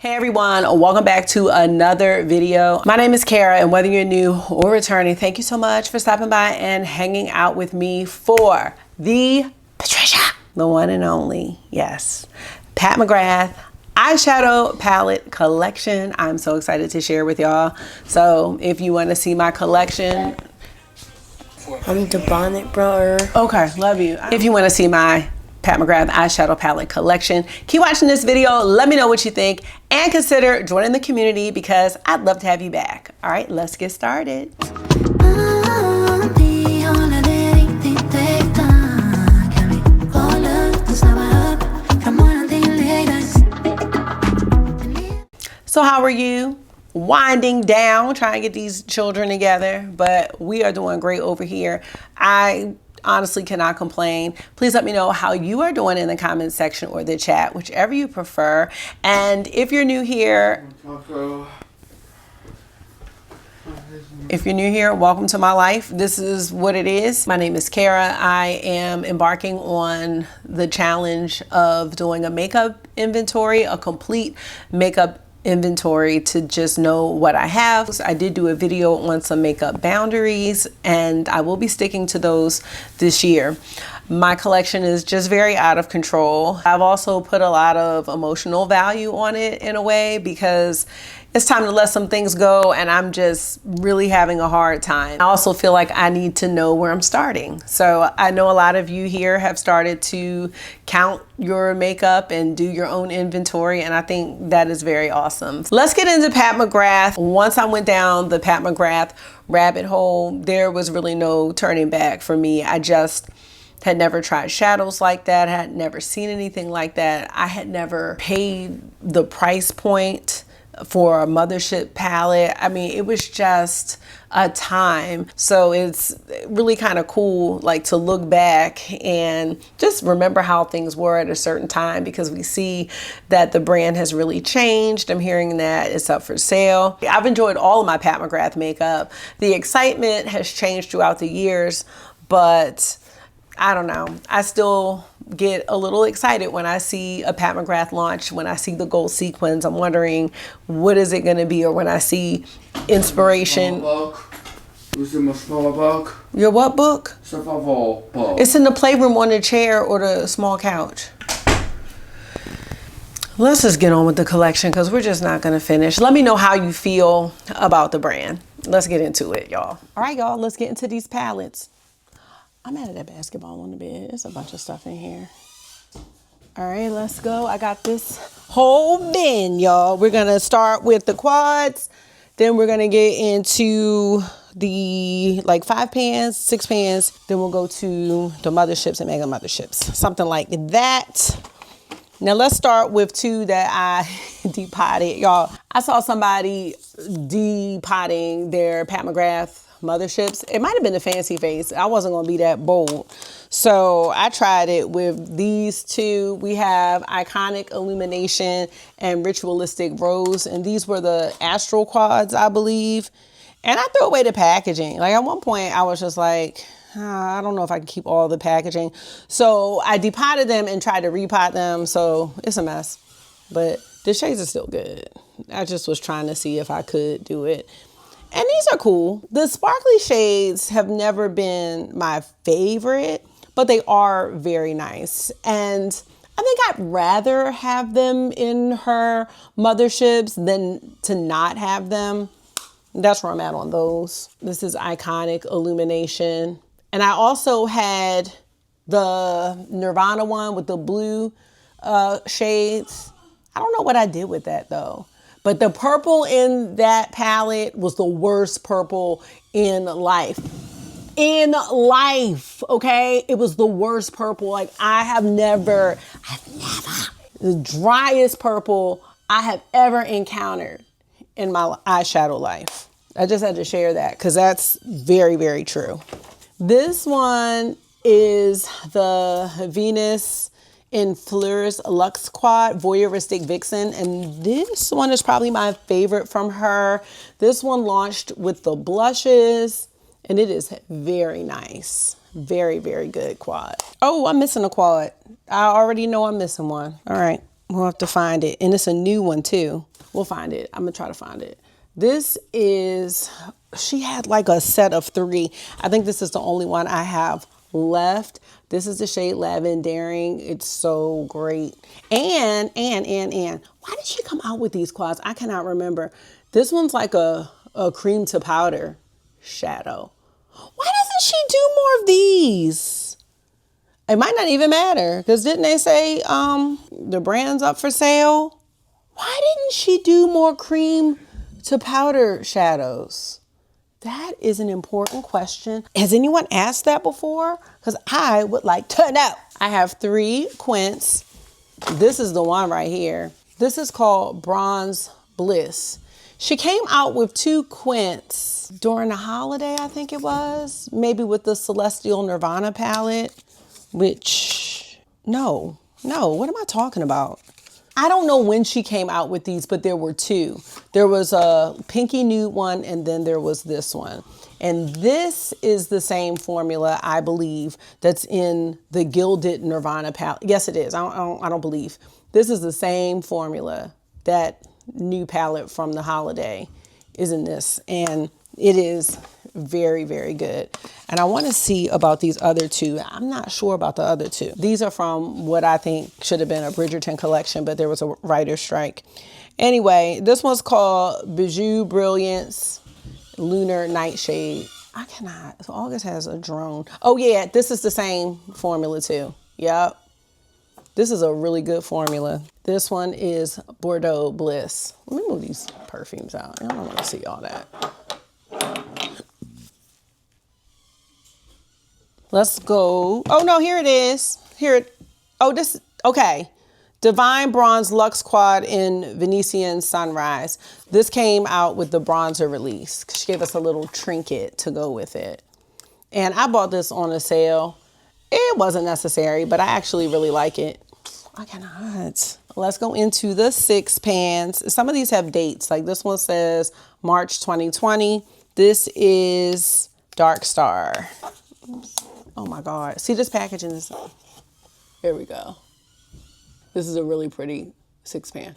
Hey everyone, welcome back to another video. My name is Kara, and whether you're new or returning, thank you so much for stopping by and hanging out with me for the Patricia, the one and only, yes, Pat McGrath eyeshadow palette collection. I'm so excited to share with y'all. So if you want to see my collection, I'm the bonnet bro. Okay, love you. If you want to see my Pat McGrath eyeshadow palette collection, keep watching this video. Let me know what you think and consider joining the community because I'd love to have you back. All right, let's get started. So how are you? Winding down, trying to get these children together, but we are doing great over here. I honestly cannot complain. Please let me know how you are doing in the comment section or the chat, whichever you prefer. And if you're new here, welcome to my life. This is what it is. My name is Kara. I am embarking on the challenge of doing a makeup inventory, a complete makeup inventory to just know what I have. So I did do a video on some makeup boundaries and I will be sticking to those this year. My collection is just very out of control. I've also put a lot of emotional value on it in a way because it's time to let some things go and I'm just really having a hard time. I also feel like I need to know where I'm starting. So I know a lot of you here have started to count your makeup and do your own inventory, and I think that is very awesome. Let's get into Pat McGrath. Once I went down the Pat McGrath rabbit hole, there was really no turning back for me. I just had never tried shadows like that, had never seen anything like that. I had never paid the price point for a Mothership palette. I mean, it was just a time. So it's really kind of cool, like, to look back and just remember how things were at a certain time because we see that the brand has really changed. I'm hearing that it's up for sale. I've enjoyed all of my Pat McGrath makeup. The excitement has changed throughout the years, but I don't know. I still get a little excited when I see a Pat McGrath launch, when I see the gold sequins. I'm wondering, what is it going to be? Or when I see inspiration. Your what book? Survival book. It's in the playroom on the chair or the small couch. Let's just get on with the collection because we're just not going to finish. Let me know how you feel about the brand. Let's get into it, y'all. All right, y'all, let's get into these palettes. I'm out of that basketball on the bed. There's a bunch of stuff in here. All right, let's go. I got this whole bin, y'all. We're going to start with the quads. Then we're going to get into the 5 pans, 6 pans. Then we'll go to the Motherships and Mega Motherships. Something like that. Now let's start with 2 that I depotted, y'all. I saw somebody depotting their Pat McGrath Motherships. It might have been the Fancy Face. I wasn't going to be that bold. So I tried it with these 2. We have Iconic Illumination and Ritualistic Rose. And these were the Astral Quads, I believe. And I threw away the packaging. Like, at one point I was just like, I don't know if I can keep all the packaging. So I depotted them and tried to repot them. So it's a mess. But the shades are still good. I just was trying to see if I could do it. And these are cool. The sparkly shades have never been my favorite, but they are very nice. And I think I'd rather have them in her Motherships than to not have them. That's where I'm at on those. This is Iconic Illumination. And I also had the Nirvana one with the blue shades. I don't know what I did with that though. But the purple in that palette was the worst purple in life. In life, okay? It was the worst purple. Like, I've never, the driest purple I have ever encountered in my eyeshadow life. I just had to share that because that's very, very true. This one is the Venus in Fleurs Luxe Quad Voyeuristic Vixen, and this one is probably my favorite from her. This one launched with the blushes and it is very nice. Very, very good quad. Oh, I'm missing a quad. I already know I'm missing one. All right. We'll have to find it. And it's a new one too. We'll find it. I'm gonna try to find it. This is, she had like a set of 3. I think this is the only one I have left. This is the shade Lavendering. It's so great. And, why did she come out with these quads? I cannot remember. This one's like a cream to powder shadow. Why doesn't she do more of these? It might not even matter, because didn't they say the brand's up for sale? Why didn't she do more cream to powder shadows? That is an important question. Has anyone asked that before? Because I would like to know. I have 3 quints. This is the one right here. This is called Bronze Bliss. She came out with 2 quints during the holiday, I think it was. Maybe with the Celestial Nirvana palette, which, no, what am I talking about? I don't know when she came out with these, but there were 2. There was a pinky nude one, and then there was this one. And this is the same formula, I believe, that's in the Gilded Nirvana palette. Yes, it is. I don't believe. This is the same formula. That new palette from the holiday is in this. And it is very, very good. And I want to see about these other 2. I'm not sure about the other 2. These are from what I think should have been a Bridgerton collection, but there was a writer's strike. Anyway, this one's called Bijou Brilliance Lunar Nightshade. I cannot. So August has a drone. Oh yeah, this is the same formula too. Yep. This is a really good formula. This one is Bordeaux Bliss. Let me move these perfumes out. I don't want to see all that. Let's go. Oh no, here it is. Okay. Divine Bronze Luxe Quad in Venetian Sunrise. This came out with the bronzer release. She gave us a little trinket to go with it. And I bought this on a sale. It wasn't necessary, but I actually really like it. I cannot. Let's go into the 6 pans. Some of these have dates. Like this one says March 2020. This is Dark Star. Oops. Oh my God. See this packaging is, here we go. This is a really pretty 6 pan.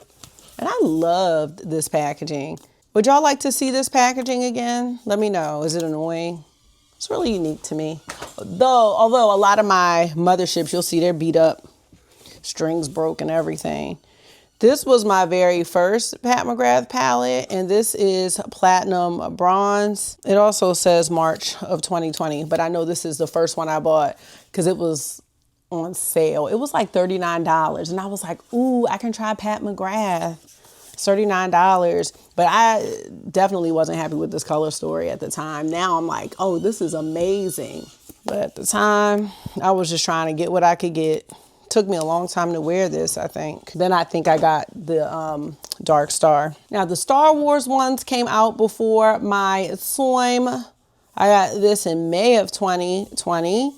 And I loved this packaging. Would y'all like to see this packaging again? Let me know. Is it annoying? It's really unique to me. Although a lot of my Motherships, you'll see they're beat up. Strings broke and everything. This was my very first Pat McGrath palette, and this is Platinum Bronze. It also says March of 2020, but I know this is the first one I bought because it was on sale. It was like $39, and I was like, ooh, I can try Pat McGrath. It's $39, but I definitely wasn't happy with this color story at the time. Now I'm like, oh, this is amazing. But at the time, I was just trying to get what I could get. Took me a long time to wear this, I think. Then I think I got the Dark Star. Now the Star Wars ones came out before my Soim. I got this in May of 2020.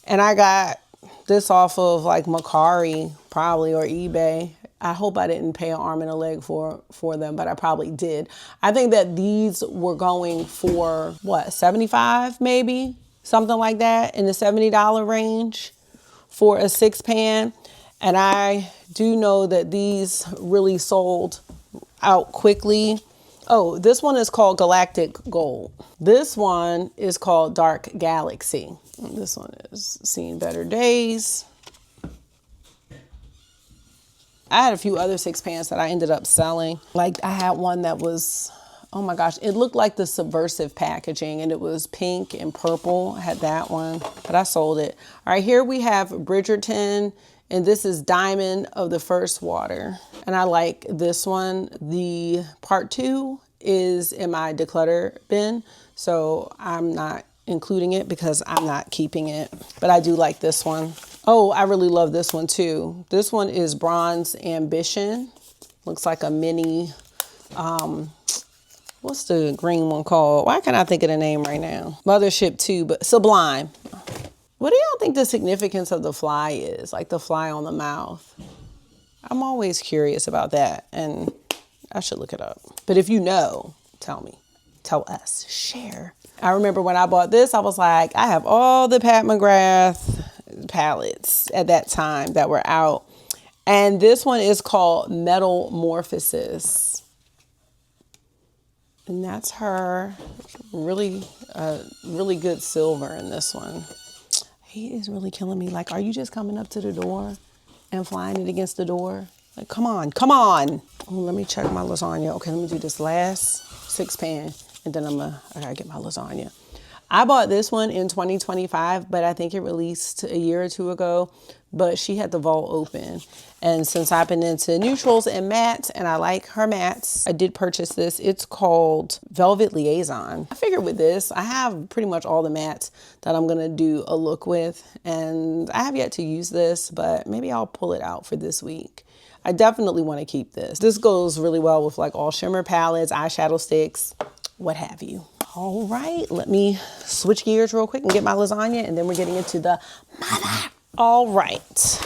And I got this off of like Mercari probably, or eBay. I hope I didn't pay an arm and a leg for them, but I probably did. I think that these were going for what, 75 maybe? Something like that, in the $70 range. For a 6 pan, and I do know that these really sold out quickly. Oh, this one is called Galactic Gold. This one is called Dark Galaxy. And this one is seen better days. I had a few other 6 pans that I ended up selling. Like I had one that was, oh my gosh, it looked like the Subversive packaging, and it was pink and purple. I had that one, but I sold it. All right, here we have Bridgerton, and this is Diamond of the First Water. And I like this one. The part 2 is in my declutter bin, so I'm not including it because I'm not keeping it, but I do like this one. Oh, I really love this one too. This one is Bronze Ambition. Looks like a mini, what's the green one called? Why can't I think of the name right now? Mothership 2, but Sublime. What do y'all think the significance of the fly is? Like the fly on the mouth. I'm always curious about that, and I should look it up. But if you know, tell me. Tell us. Share. I remember when I bought this, I was like, I have all the Pat McGrath palettes at that time that were out. And this one is called Metamorphosis. And that's her. Really good silver in this one. He is really killing me. Like, are you just coming up to the door and flying it against the door? Like, come on, come on. Oh, let me check my lasagna. Okay, let me do this last 6 pan, and then I gotta get my lasagna. I bought this one in 2025, but I think it released a year or two ago, but she had the vault open. And since I've been into neutrals and mattes, and I like her mattes, I did purchase this. It's called Velvet Liaison. I figured with this, I have pretty much all the mattes that I'm gonna do a look with, and I have yet to use this, but maybe I'll pull it out for this week. I definitely wanna keep this. This goes really well with like all shimmer palettes, eyeshadow sticks, what have you. All right, let me switch gears real quick and get my lasagna, and then we're getting into the mother. All right,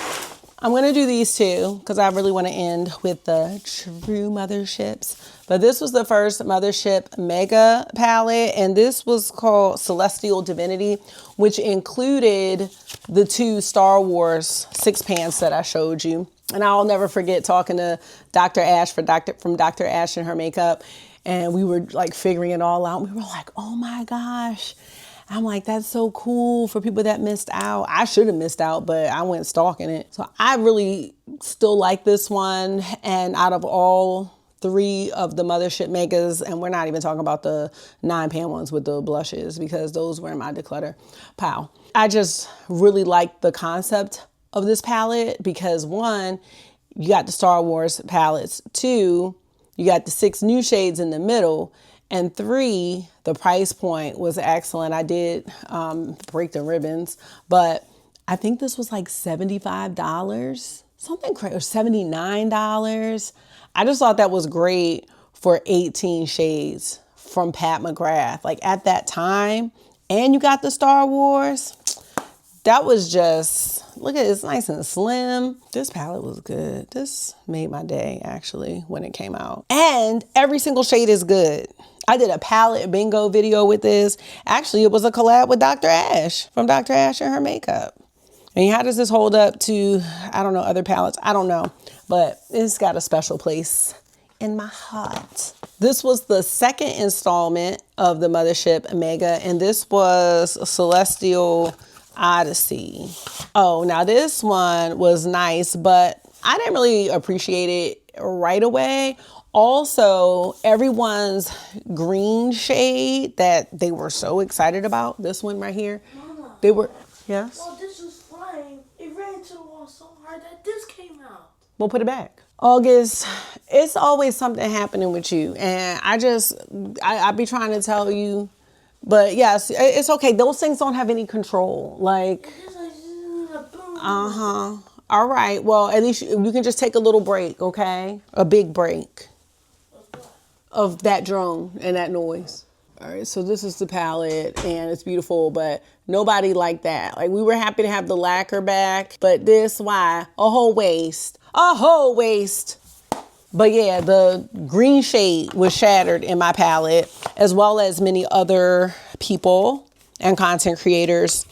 I'm gonna do these two because I really wanna end with the true Motherships. But this was the first Mothership Mega palette, and this was called Celestial Divinity, which included the 2 Star Wars 6 pans that I showed you. And I'll never forget talking to Dr. Ash from Dr. Ash and her makeup. And we were like figuring it all out. We were like, oh my gosh. I'm like, that's so cool for people that missed out. I should have missed out, but I went stalking it. So I really still like this one. And out of all 3 of the Mothership Megas, and we're not even talking about the 9 pan ones with the blushes because those were in my declutter pile. I just really like the concept of this palette because 1, you got the Star Wars palettes, 2, you got the 6 new shades in the middle, and 3, the price point was excellent. I did break the ribbons, but I think this was like $75, something crazy, or $79. I just thought that was great for 18 shades from Pat McGrath. Like at that time, and you got the Star Wars, that was just, look at it, it's nice and slim. This palette was good. This made my day actually when it came out. And every single shade is good. I did a palette bingo video with this. Actually, it was a collab with Dr. Ash from Dr. Ash and her makeup. And how does this hold up to, I don't know, other palettes? I don't know, but it's got a special place in my heart. This was the 2nd installment of the Mothership Mega, and this was Celestial Odyssey. Oh, now this one was nice, but I didn't really appreciate it right away. Also, everyone's green shade that they were so excited about, this one right here, Mama, they were, yes? while this was flying, it ran into the wall so hard that this came out. We'll put it back. August, it's always something happening with you. And I be trying to tell you, but yes, it's okay. Those things don't have any control. Like, all right. Well, at least you can just take a little break, okay? A big break of that drone and that noise. All right, so this is the palette and it's beautiful, but nobody liked that. Like, we were happy to have the lacquer back, but this, why? A whole waist. But yeah, the green shade was shattered in my palette, as well as many other people and content creators.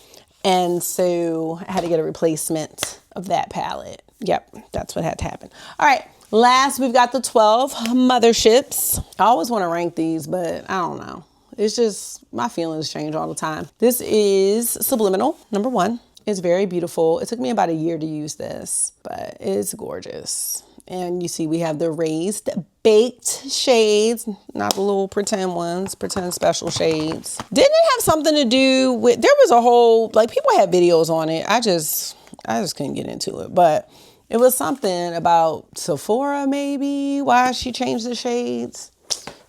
And so I had to get a replacement of that palette. Yep, that's what had to happen. All right, last we've got the 12 Motherships. I always want to rank these, but I don't know. It's just, my feelings change all the time. This is Subliminal, number 1. It's very beautiful. It took me about a year to use this, but it's gorgeous. And you see we have the raised baked shades, not the little pretend ones, pretend special shades. Didn't it have something to do with, there was a whole, like, people had videos on it. I just couldn't get into it, but it was something about Sephora maybe, why she changed the shades.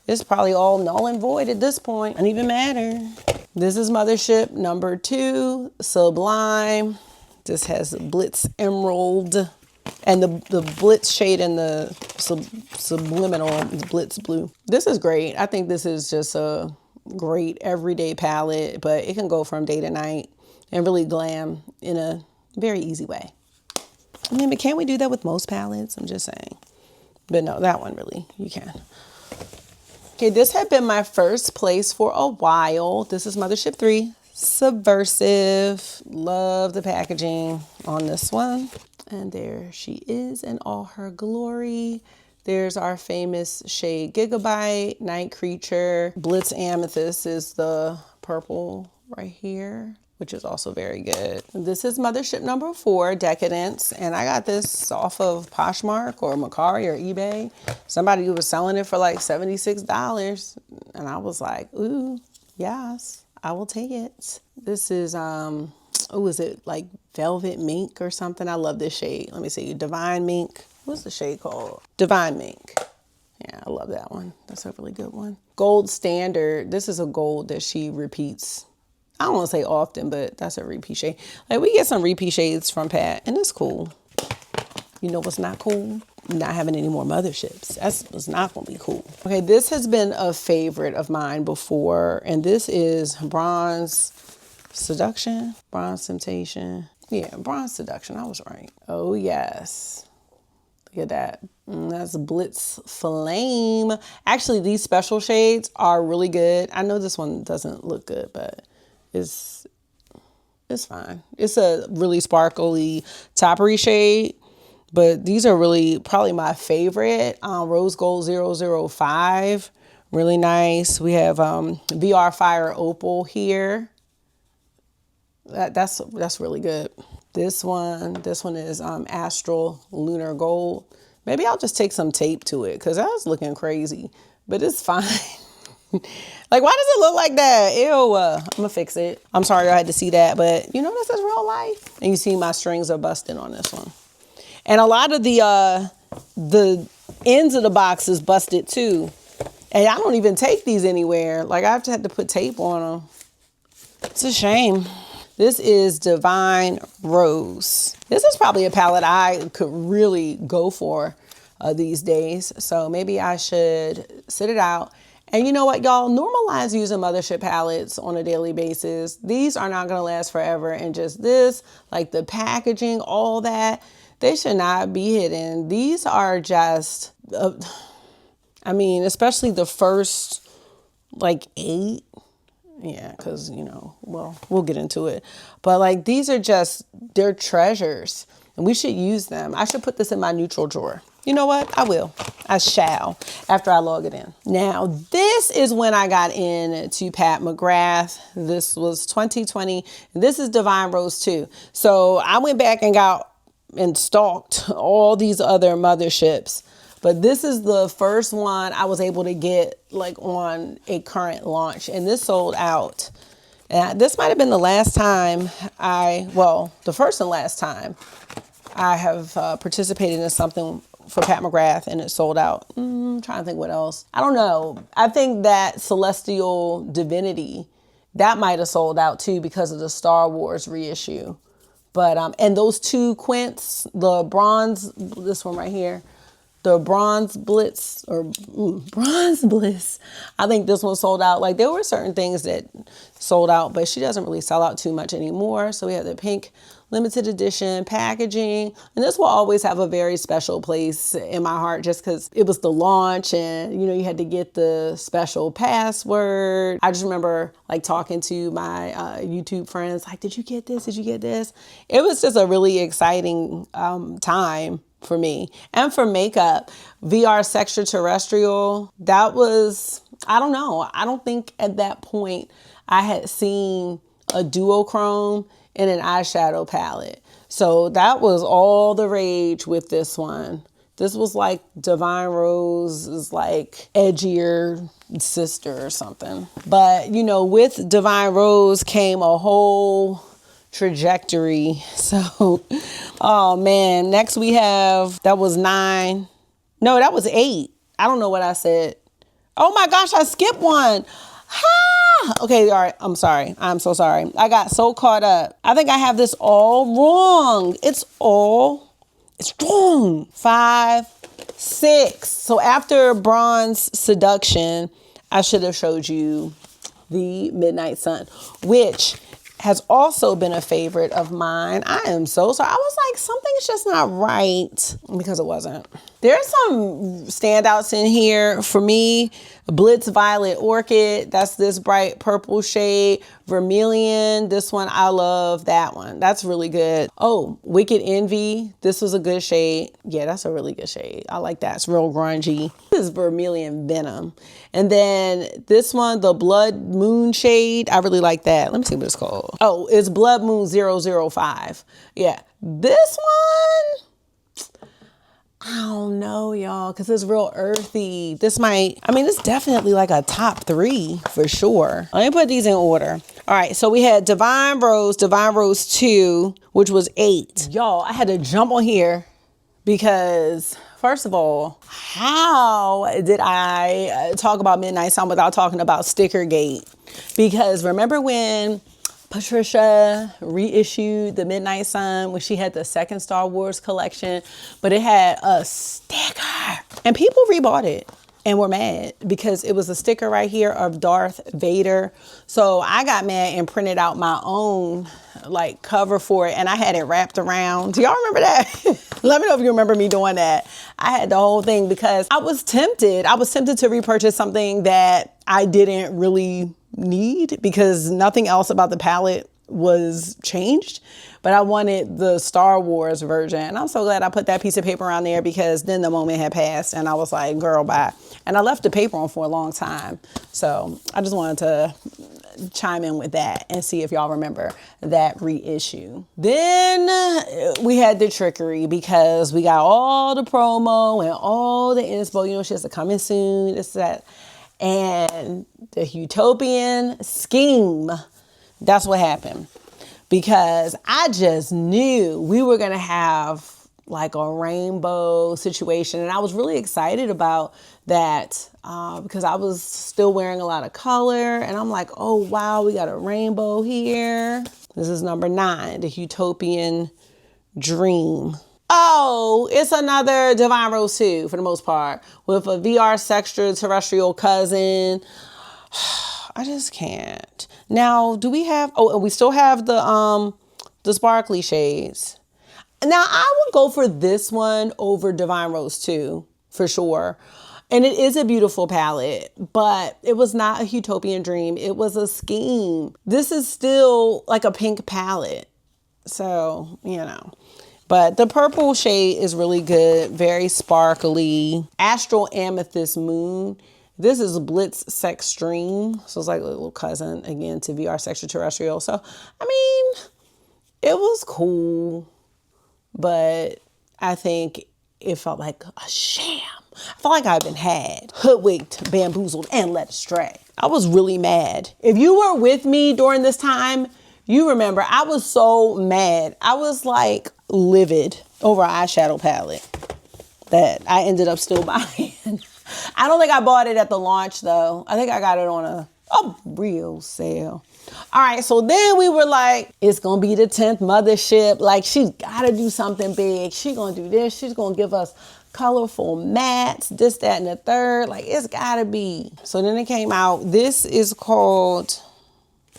It's probably all null and void at this point. Doesn't even matter. This is Mothership number 2, Sublime. This has Blitz Emerald. And the Blitz shade and the Subliminal is Blitz Blue. This is great. I think this is just a great everyday palette, but it can go from day to night and really glam in a very easy way. I mean, but can't we do that with most palettes? I'm just saying. But no, that one really, you can. Okay, this had been my first place for a while. This is Mothership 3, Subversive. Love the packaging on this one. And there she is in all her glory. There's our famous shade Gigabyte, Night Creature. Blitz Amethyst is the purple right here, which is also very good. This is Mothership number 4, Decadence. And I got this off of Poshmark or Mercari or eBay. Somebody was selling it for like $76. And I was like, ooh, yes, I will take it. This is, is it like Velvet Mink or something? I love this shade. Let me see, Divine Mink. What's the shade called? Divine Mink. Yeah, I love that one. That's a really good one. Gold Standard. This is a gold that she repeats. I don't want to say often, but that's a repeat shade. Like, we get some repeat shades from Pat, and it's cool. You know what's not cool? Not having any more Motherships. That's not going to be cool. Okay, this has been a favorite of mine before, and this is Bronze Seduction. Bronze Temptation. Yeah, Bronze Seduction. I was right. Oh, yes. Look at that. That's Blitz Flame. Actually, these special shades are really good. I know this one doesn't look good, but it's fine. It's a really sparkly toppery shade, but these are really probably my favorite. Rose Gold 005. Really nice. We have VR Fire Opal here. That's really good. This one is Astral Lunar Gold. Maybe I'll just take some tape to it because that was looking crazy, but it's fine. Like, why does it look like that? Ew, I'm gonna fix it. I'm sorry I had to see that, but you know, this is real life. And you see my strings are busted on this one. And a lot of the ends of the box is busted too. And I don't even take these anywhere. Like, I've had to put tape on them. It's a shame. This is Divine Rose. This is probably a palette I could really go for these days. So maybe I should sit it out. And you know what, y'all? Normalize using Mothership palettes on a daily basis. These are not going to last forever. And just this, like the packaging, all that, they should not be hidden. These are just, I mean, especially the first like 8. Yeah, because, you know, well, we'll get into it. But like, these are just, they're treasures. And we should use them. I should put this in my neutral drawer. You know what? I will. I shall after I log it in. Now, this is when I got into Pat McGrath. This was 2020. And this is Divine Rose 2. So I went back and got and stalked all these other Motherships. But this is the first one I was able to get like on a current launch, and this sold out. And this might have been the last time the first and last time I have participated in something for Pat McGrath and it sold out. I'm trying to think what else. I don't know. I think that Celestial Divinity, that might have sold out too because of the Star Wars reissue. But, and those 2 quints, the bronze, this one right here, the Bronze Blitz or Bronze Bliss. I think this one sold out. Like, there were certain things that sold out, but she doesn't really sell out too much anymore. So we have the pink limited edition packaging. And this will always have a very special place in my heart just because it was the launch and, you know, you had to get the special password. I just remember like talking to my YouTube friends, like, did you get this? Did you get this? It was just a really exciting time for me. And for makeup, VR Sextraterrestrial, that was, I don't know. I don't think at that point I had seen a duochrome in an eyeshadow palette. So that was all the rage with this one. This was like Divine Rose's like edgier sister or something. But, you know, with Divine Rose came a whole trajectory. So, oh man, next we have, that was 9. No, that was 8. I don't know what I said. Oh my gosh, I skipped one. Okay, all right, I'm sorry. I'm so sorry. I got so caught up. I think I have this all wrong. It's wrong. 5, 6. So after Bronze Seduction, I should have showed you the Midnight Sun, which has also been a favorite of mine. I am so sorry. I was like, something's just not right, because it wasn't. There's some standouts in here for me. Blitz Violet Orchid, that's this bright purple shade. Vermilion, this one, I love that one. That's really good. Oh, Wicked Envy, this was a good shade. Yeah, that's a really good shade. I like that, it's real grungy. This is Vermilion Venom. And then this one, the Blood Moon shade, I really like that. Let me see what it's called. Oh, it's Blood Moon 005. Yeah, this one, I don't know, y'all, because it's real earthy. This might, I mean, it's definitely like a top 3 for sure. Let me put these in order. All right, so we had Divine Rose 2, which was 8. Y'all, I had to jump on here because, first of all, how did I talk about Midnight Sun without talking about Stickergate? Because remember when Patricia reissued the Midnight Sun when she had the second Star Wars collection, but it had a sticker and people rebought it and were mad because it was a sticker right here of Darth Vader. So I got mad and printed out my own like cover for it, and I had it wrapped around. Do y'all remember that? Let me know if you remember me doing that. I had the whole thing because I was tempted. I was tempted to repurchase something that I didn't really need because nothing else about the palette was changed, but I wanted the Star Wars version. And I'm so glad I put that piece of paper on there because then the moment had passed and I was like, girl, bye. And I left the paper on for a long time. So I just wanted to chime in with that and see if y'all remember that reissue. Then we had the trickery because we got all the promo and all the inspo, you know, she has to come in soon, this, that. And the Utopian scheme, that's what happened. Because I just knew we were going to have like a rainbow situation. And I was really excited about that because I was still wearing a lot of color. And I'm like, oh, wow, we got a rainbow here. This is number 9, the Utopian Dream. Oh, it's another Divine Rose 2 for the most part with a VR extraterrestrial cousin. I just can't. Now, do we have, oh, and we still have the sparkly shades. Now, I would go for this one over Divine Rose 2 for sure. And it is a beautiful palette, but it was not a Utopian Dream. It was a scheme. This is still like a pink palette. So, you know. But the purple shade is really good, very sparkly. Astral Amethyst Moon. This is Blitz Sex Dream. So it's like a little cousin, again, to VR Extraterrestrial. So, I mean, it was cool, but I think it felt like a sham. I felt like I've been had, hoodwinked, bamboozled, and led astray. I was really mad. If you were with me during this time, you remember I was so mad. I was like livid over an eyeshadow palette that I ended up still buying. I don't think I bought it at the launch though. I think I got it on a real sale. All right, so then we were like, it's gonna be the 10th Mothership. Like, she's gotta do something big. She's gonna do this. She's gonna give us colorful mattes, this, that, and the third. Like, it's gotta be. So then it came out. This is called,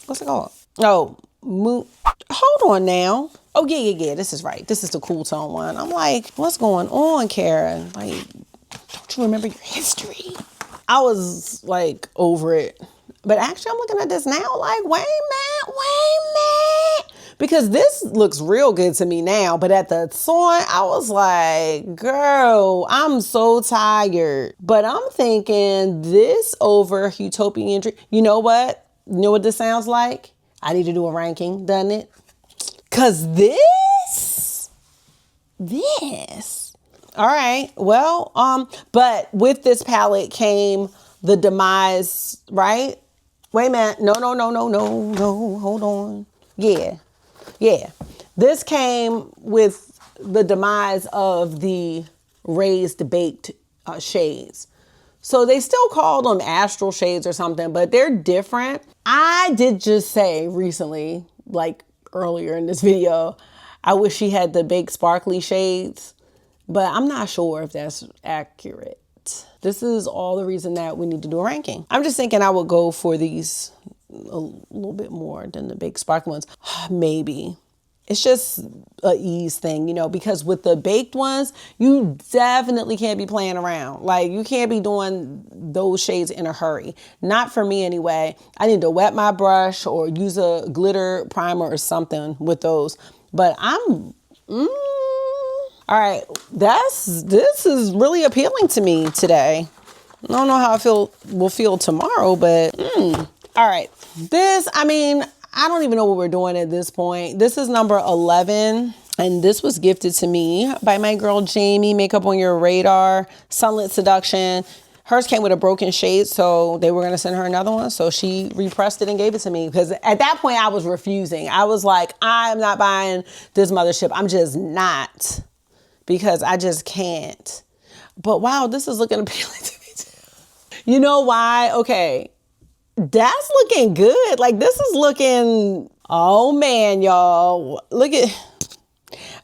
what's it called? Oh, Moon. Hold on now. Oh, yeah. This is right. This is the cool tone one. I'm like, what's going on, Karen? Like, don't you remember your history? I was like over it. But actually, I'm looking at this now like, wait a minute. Because this looks real good to me now. But at the time, I was like, girl, I'm so tired. But I'm thinking this over Utopian Dream. You know what? You know what this sounds like? I need to do a ranking, doesn't it? Because this. All right. Well, but with this palette came the Demise, right? Wait a minute. No. Hold on. Yeah. This came with the Demise of the raised baked shades. So they still call them astral shades or something, but they're different. I did just say recently, like earlier in this video, I wish she had the baked sparkly shades, but I'm not sure if that's accurate. This is all the reason that we need to do a ranking. I'm just thinking I would go for these a little bit more than the baked sparkly ones. Maybe. It's just a ease thing, you know, because with the baked ones, you definitely can't be playing around. Like, you can't be doing those shades in a hurry. Not for me anyway. I need to wet my brush or use a glitter primer or something with those. But all right, this is really appealing to me today. I don't know how will feel tomorrow, but all right. I don't even know what we're doing at this point. This is number 11, and this was gifted to me by my girl Jamie, Makeup on Your Radar, Sunlit Seduction. Hers came with a broken shade, so they were going to send her another one. So she repressed it and gave it to me, because at that point I was refusing. I was like, I'm not buying this Mothership. I'm just not, because I just can't. But wow, this is looking appealing to me too. You know why? Okay. That's looking good. Like, this is looking, oh man, y'all. Look at,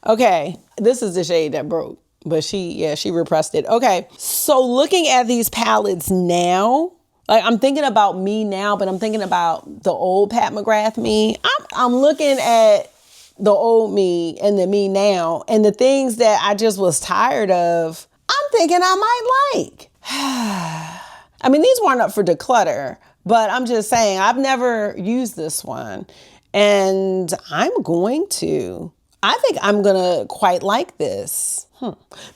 okay, this is the shade that broke, but she repressed it. Okay, so looking at these palettes now, like, I'm thinking about me now, but I'm thinking about the old Pat McGrath me. I'm looking at the old me and the me now, and the things that I just was tired of, I'm thinking I might like. I mean, these weren't up for declutter, but I'm just saying, I've never used this one, and I think I'm gonna quite like this.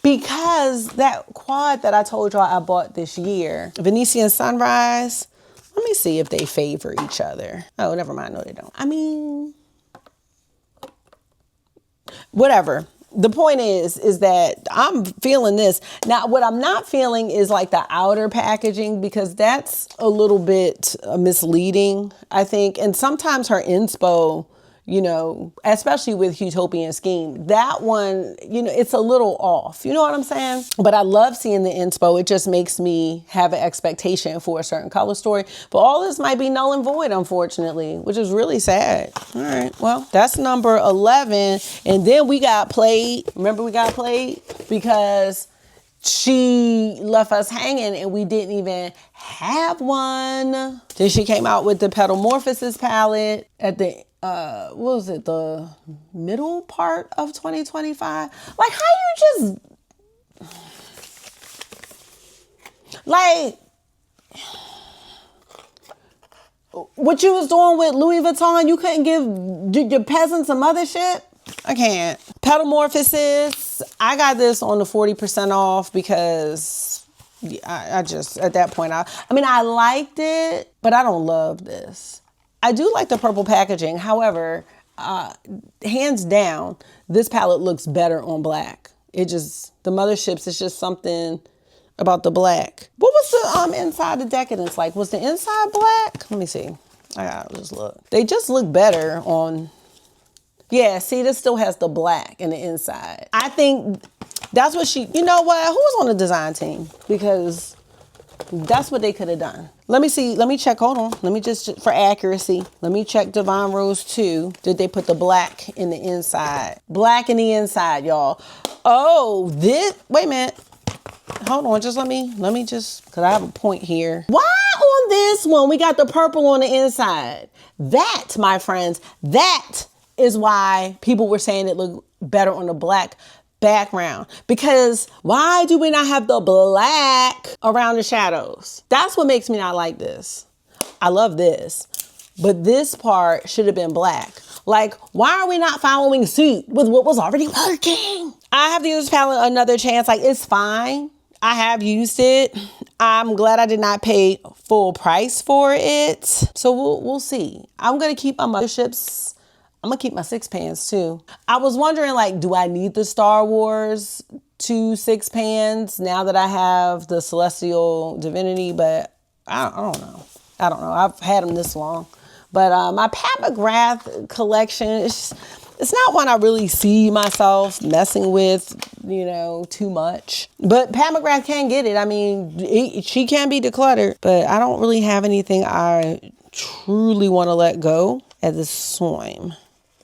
Because that quad that I told y'all I bought this year, Venetian Sunrise, let me see if they favor each other. Oh, never mind, no they don't. I mean, whatever. The point is that I'm feeling this. Now, what I'm not feeling is like the outer packaging, because that's a little bit misleading, I think. And sometimes her inspo, you know, especially with Utopian Scheme, that one, you know, it's a little off. You know what I'm saying? But I love seeing the inspo. It just makes me have an expectation for a certain color story. But all this might be null and void, unfortunately, which is really sad. All right, well, that's number 11. And then we got played. Remember we got played? Because she left us hanging and we didn't even have one. Then she came out with the Petalmorphosis palette at the what was it, the middle part of 2025? Like, how you just, like, what you was doing with Louis Vuitton, you couldn't give your peasants a Mothership? I can't. Petalmorphosis, I got this on the 40% off because I just, at that point, I mean, I liked it, but I don't love this. I do like the purple packaging. However, hands down, this palette looks better on black. The Motherships, it's just something about the black. What was the inside the Decadence like? Was the inside black? Let me see. I gotta just look. They just look better on, yeah, see, this still has the black in the inside. I think that's what you know what? Who was on the design team? Because that's what they could have done. Let me see. Let me check. Hold on. Let me just, for accuracy, let me check Divine Rose 2. Did they put the black in the inside? Black in the inside, y'all. Oh, wait a minute. Hold on. Just let me just, because I have a point here. Why on this one we got the purple on the inside? That, my friends, that is why people were saying it looked better on the black background, because why do we not have the black around the shadows? That's what makes me not like this. I love this, but this part should have been black. Like, why are we not following suit with what was already working? I have to use this palette another chance. Like, it's fine. I have used it. I'm glad I did not pay full price for it. So we'll see. I'm gonna keep my Motherships. I'm gonna keep my 6 pans too. I was wondering, like, do I need the Star Wars 2 6 pans now that I have the Celestial Divinity? But I don't know. I don't know. I've had them this long. But my Pat McGrath collection, it's not one I really see myself messing with, you know, too much. But Pat McGrath can get it. I mean, she can be decluttered, but I don't really have anything I truly want to let go at this time.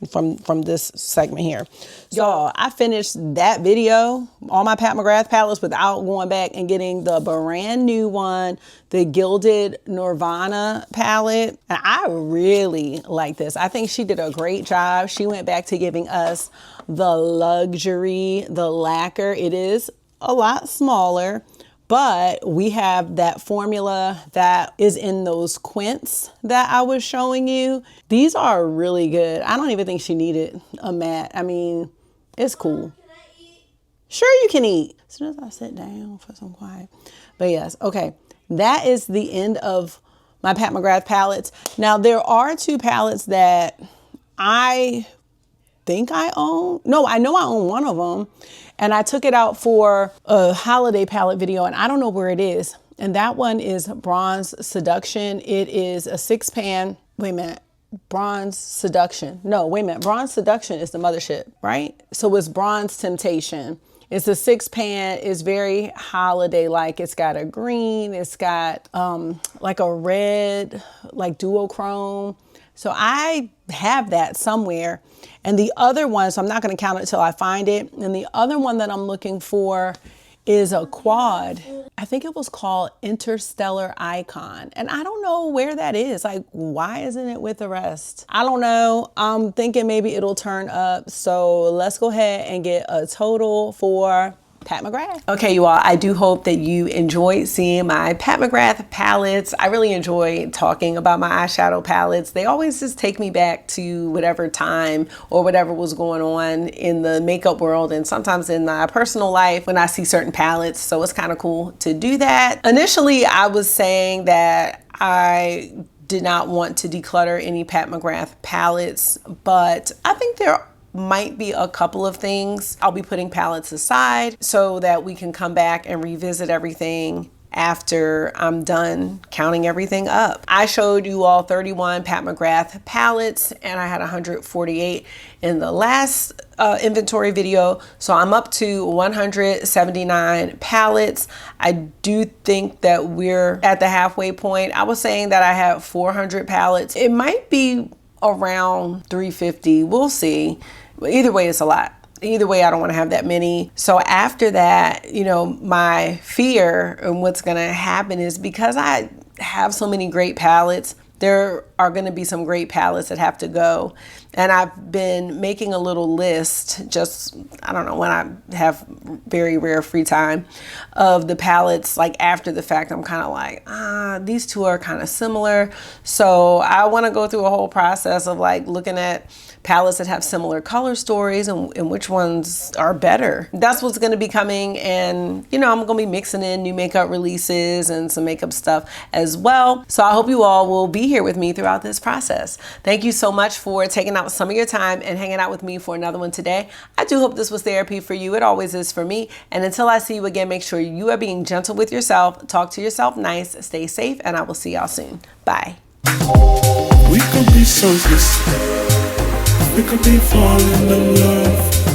from this segment here. So I finished that video, all my Pat McGrath palettes, without going back and getting the brand new one, the Gilded Nirvana palette. And I really like this. I think she did a great job. She went back to giving us the luxury, the lacquer. It is a lot smaller, but we have that formula that is in those quints that I was showing you. These are really good. I don't even think she needed a matte. I mean, it's cool. Can I eat? Sure, you can eat. As soon as I sit down for some quiet. But yes, okay. That is the end of my Pat McGrath palettes. Now, there are two palettes that I think I own. No, I know I own one of them. And I took it out for a holiday palette video, and I don't know where it is. And that one is Bronze Seduction. It is a 6-pan. Wait a minute. Bronze Seduction. No, wait a minute. Bronze Seduction is the Mothership, right? So it's Bronze Temptation. It's a 6-pan. It's very holiday-like. It's got a green. It's got like a red, like duochrome. So I have that somewhere. And the other one, so I'm not going to count it till I find it. And the other one that I'm looking for is a quad. I think it was called Interstellar Icon. And I don't know where that is. Like, why isn't it with the rest? I don't know. I'm thinking maybe it'll turn up. So let's go ahead and get a total for Pat McGrath. Okay, you all, I do hope that you enjoyed seeing my Pat McGrath palettes. I really enjoy talking about my eyeshadow palettes. They always just take me back to whatever time or whatever was going on in the makeup world, and sometimes in my personal life when I see certain palettes. So it's kind of cool to do that. Initially, I was saying that I did not want to declutter any Pat McGrath palettes, but I think there might be a couple of things. I'll be putting palettes aside so that we can come back and revisit everything after I'm done counting everything up. I showed you all 31 Pat McGrath palettes, and I had 148 in the last inventory video. So I'm up to 179 palettes. I do think that we're at the halfway point. I was saying that I have 400 palettes. It might be around 350. We'll see. But either way, it's a lot. Either way, I don't want to have that many. So after that, you know, my fear and what's going to happen is because I have so many great palettes, there are going to be some great palettes that have to go. And I've been making a little list, just, I don't know, when I have very rare free time, of the palettes. Like after the fact, I'm kind of like, these two are kind of similar. So I want to go through a whole process of like looking at palettes that have similar color stories and which ones are better. That's what's going to be coming. And, you know, I'm going to be mixing in new makeup releases and some makeup stuff as well. So I hope you all will be here with me throughout this process. Thank you so much for taking out some of your time and hanging out with me for another one today. I do hope this was therapy for you. It always is for me. And until I see you again, make sure you are being gentle with yourself, talk to yourself nice, stay safe, and I will see y'all soon. Bye. We could be selfless. We could be falling in love.